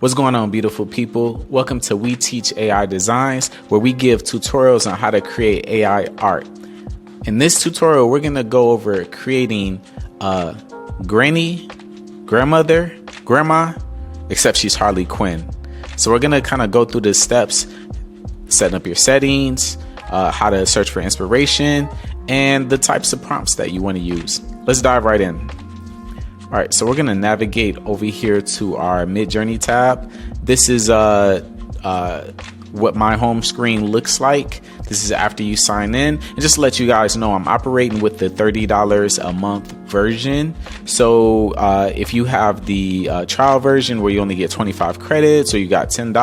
What's going on, beautiful people? Welcome to We Teach AI Designs, where we give tutorials on how to create AI art. In this tutorial, we're going to go over creating a grandma, except she's Harley Quinn. So we're going to kind of go through the steps, setting up your settings, how to search for inspiration, and the types of prompts that you want to use. Let's dive right in. All right, so we're going to navigate over here to our MidJourney tab. This is what my home screen looks like. This is after you sign in. And just to let you guys know, I'm operating with the $30 a month version. So if you have the trial version where you only get 25 credits, or you got $10,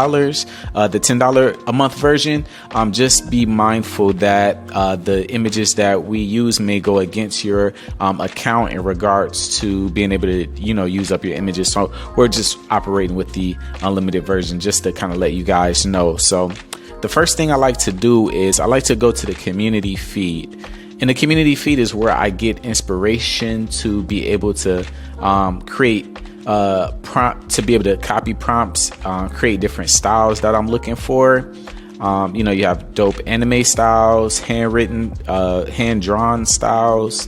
the $10 a month version, just be mindful that the images that we use may go against your account in regards to being able to, use up your images. So we're just operating with the unlimited version, just to kind of let you guys know. So the first thing I like to do is I like to go to the community feed. And the community feed is where I get inspiration to be able to create to be able to copy prompts, create different styles that I'm looking for. You have dope anime styles, handwritten, hand-drawn styles,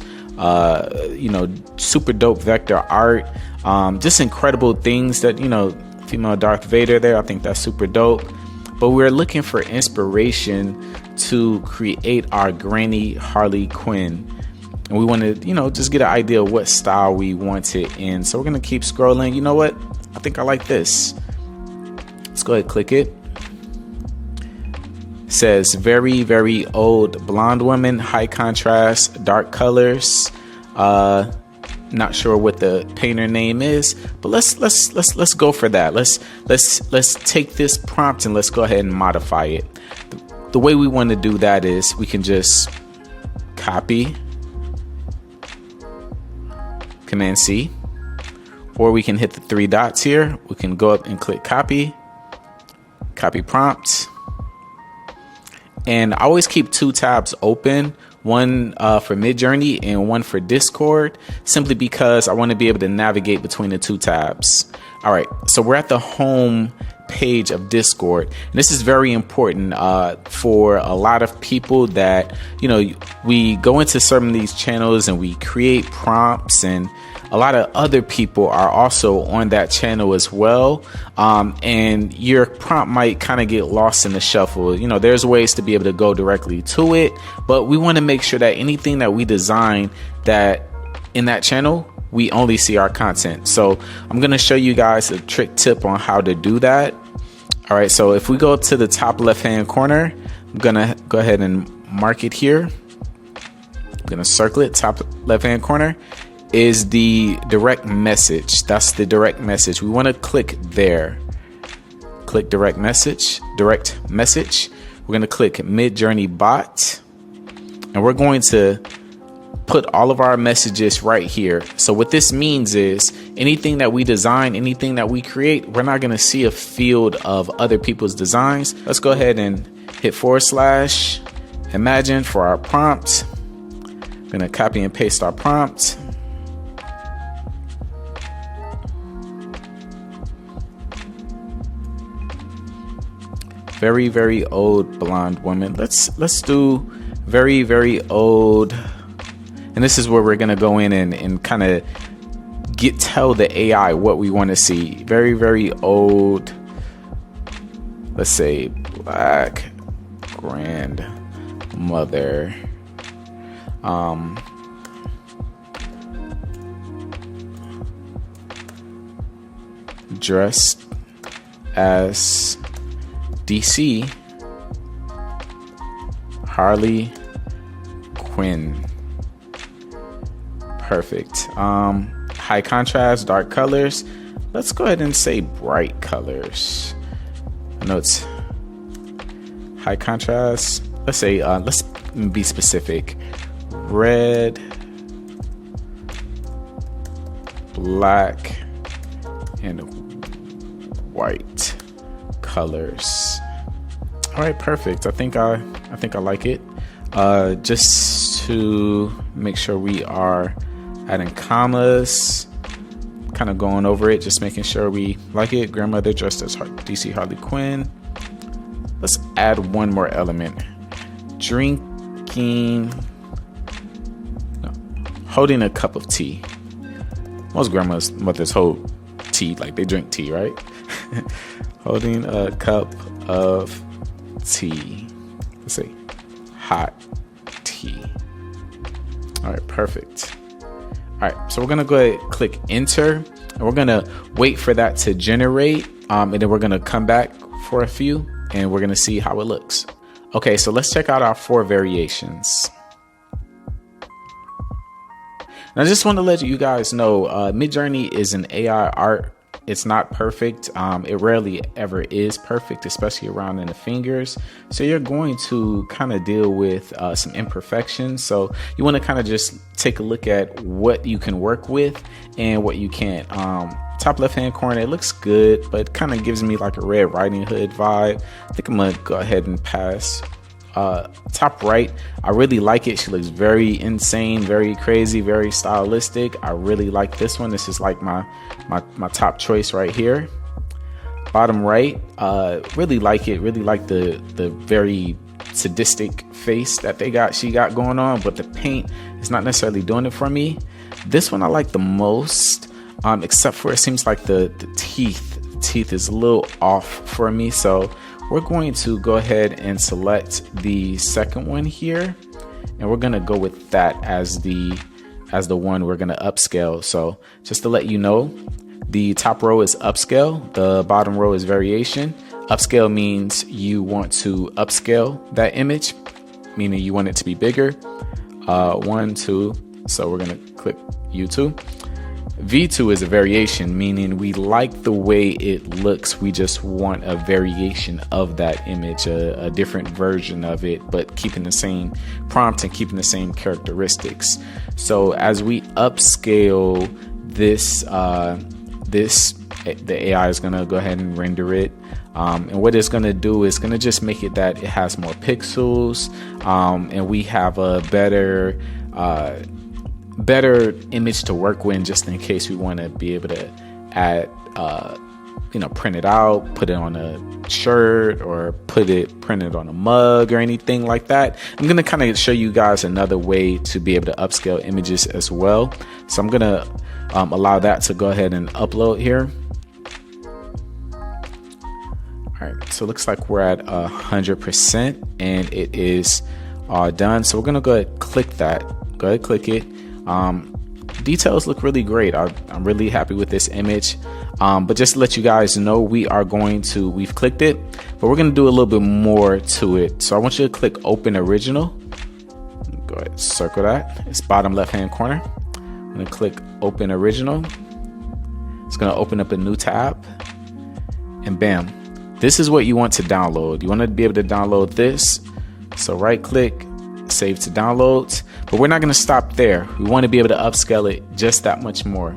super dope vector art, just incredible things that, female Darth Vader there. I think that's super dope. But we're looking for inspiration to create our Granny Harley Quinn. And we want to, just get an idea of what style we want it in. So we're going to keep scrolling. You know what? I think I like this. Let's go ahead and click it. It says very, very old blonde woman, high contrast, dark colors. Not sure what the painter name is, but let's go for that. Let's take this prompt and let's go ahead and modify it. The way we want to do that is we can just copy, Command C, or we can hit the three dots here. We can go up and click copy prompt. And I always keep two tabs open, one for MidJourney and one for Discord, simply because I want to be able to navigate between the two tabs. All right, so we're at the home page of Discord. And this is very important for a lot of people that, we go into some of these channels and we create prompts, and a lot of other people are also on that channel as well. And your prompt might kind of get lost in the shuffle. There's ways to be able to go directly to it, but we want to make sure that anything that we design that in that channel, we only see our content. So I'm going to show you guys a trick tip on how to do that. All right, so if we go to the top left hand corner, I'm going to go ahead and mark it here. I'm going to circle it. Top left hand corner is the direct message. That's the direct message. We want to click there. Click direct message. We're going to click MidJourney bot, and we're going to put all of our messages right here. So what this means is anything that we design, anything that we create, we're not going to see a field of other people's designs. Let's go ahead and hit / imagine for our prompt. I'm going to copy and paste our prompt. Very, very old blonde woman. Let's do very, very old. And this is where we're going to go in and kind of tell the AI what we want to see. Very, very old. Let's say black grandmother. Dressed as DC Harley Quinn. Perfect. High contrast, dark colors. Let's go ahead and say bright colors. I know it's high contrast. Let's say let's be specific. Red, black, and white colors. All right, perfect. I think I like it. Just to make sure we are adding commas, kind of going over it, just making sure we like it. Grandmother dressed as DC Harley Quinn. Let's add one more element. Drinking, no, holding a cup of tea. Most mothers hold tea, like they drink tea, right? Holding a cup of tea. Let's see, hot tea. All right, perfect. All right, so we're gonna go ahead and click enter, and we're gonna wait for that to generate, and then we're gonna come back for a few, and we're gonna see how it looks. Okay, so let's check out our 4 variations. And I just want to let you guys know, MidJourney is an AI art. It's not perfect. It rarely ever is perfect, especially around in the fingers. So you're going to kind of deal with some imperfections. So you want to kind of just take a look at what you can work with and what you can't. Top left hand corner, it looks good, but kind of gives me like a Red Riding Hood vibe. I think I'm gonna go ahead and pass. Top right, I really like it. She looks very insane, very crazy, very stylistic. I really like this one. This is like my top choice right here. Bottom right, really like it. Really like the very sadistic face that she got going on, but the paint is not necessarily doing it for me. This one I like the most, except for it seems like the teeth is a little off for me. So we're going to go ahead and select the second one here, and we're gonna go with that as the one we're gonna upscale. So just to let you know, the top row is upscale, the bottom row is variation. Upscale means you want to upscale that image, meaning you want it to be bigger. 1, 2, so we're gonna click U2. V2 is a variation, meaning we like the way it looks. We just want a variation of that image, a different version of it, but keeping the same prompt and keeping the same characteristics. So as we upscale this, the AI is gonna go ahead and render it. And what it's gonna do is gonna just make it that it has more pixels, and we have a better image to work with, just in case we want to be able to add, print it out, put it on a shirt, or print it on a mug or anything like that. I'm going to kind of show you guys another way to be able to upscale images as well. So I'm going to allow that to go ahead and upload here. All right, so it looks like we're at 100% and it is done. So we're going to go ahead and click that. Go ahead, click it. Details look really great. I'm really happy with this image. But just to let you guys know, we've clicked it, but we're going to do a little bit more to it. So I want you to click Open Original. Go ahead, circle that. It's bottom left hand corner. I'm going to click Open Original. It's going to open up a new tab, and bam, this is what you want to download. You want to be able to download this. So right click, save to downloads. But we're not going to stop there. We want to be able to upscale it just that much more.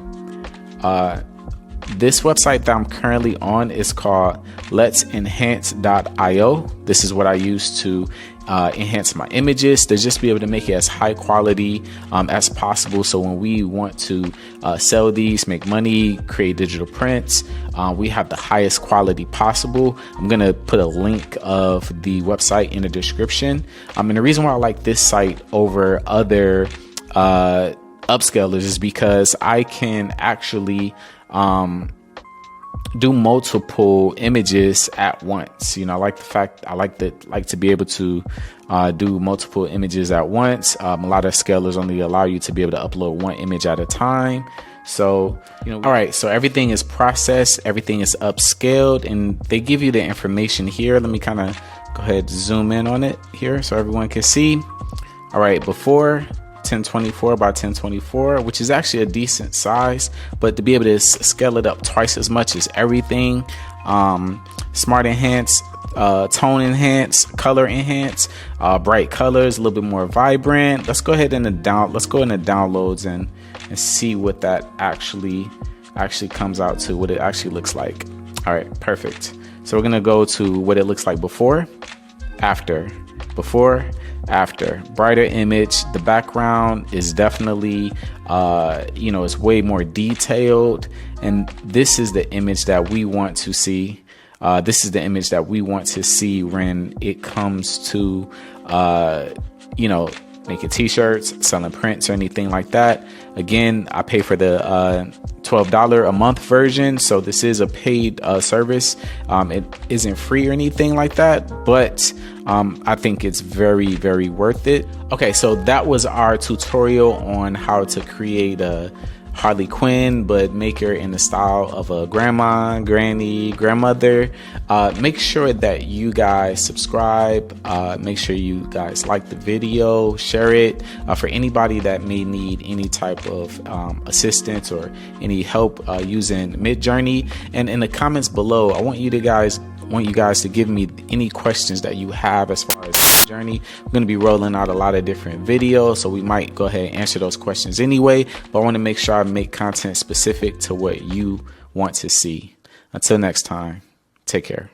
This website that I'm currently on is called let'senhance.io. This is what I use to enhance my images, to just be able to make it as high quality as possible. So when we want to sell these, make money, create digital prints, we have the highest quality possible. I'm going to put a link of the website in the description. And the reason why I like this site over other upscalers is because I can actually do multiple images at once. I like the fact I like to be able to do multiple images at once. A lot of scalers only allow you to be able to upload one image at a time. So, all right, so everything is processed, everything is upscaled, and they give you the information here. Let me kind of go ahead and zoom in on it here so everyone can see. All right, before 1024 by 1024, which is actually a decent size, but to be able to scale it up twice as much as everything. Smart enhance, tone enhance, color enhance, bright colors, a little bit more vibrant. Let's go ahead and let's go into downloads and see what that actually comes out to, what it actually looks like. All right, perfect. So we're gonna go to what it looks like before, after. Brighter image. The background is definitely it's way more detailed, and this is the image that we want to see. This is the image that we want to see when it comes to, you know, making t-shirts, selling prints, or anything like that. Again, I pay for the $12 a month version, so this is a paid service. It isn't free or anything like that, but I think it's very, very worth it. Okay, so that was our tutorial on how to create a Harley Quinn, but make her in the style of a grandma, granny, grandmother. Make sure that you guys subscribe. Make sure you guys like the video, share it for anybody that may need any type of assistance or any help using MidJourney. And in the comments below, I want you guys to give me any questions that you have as far as MidJourney. I'm going to be rolling out a lot of different videos, so we might go ahead and answer those questions anyway, but I want to make sure I make content specific to what you want to see. Until next time, take care.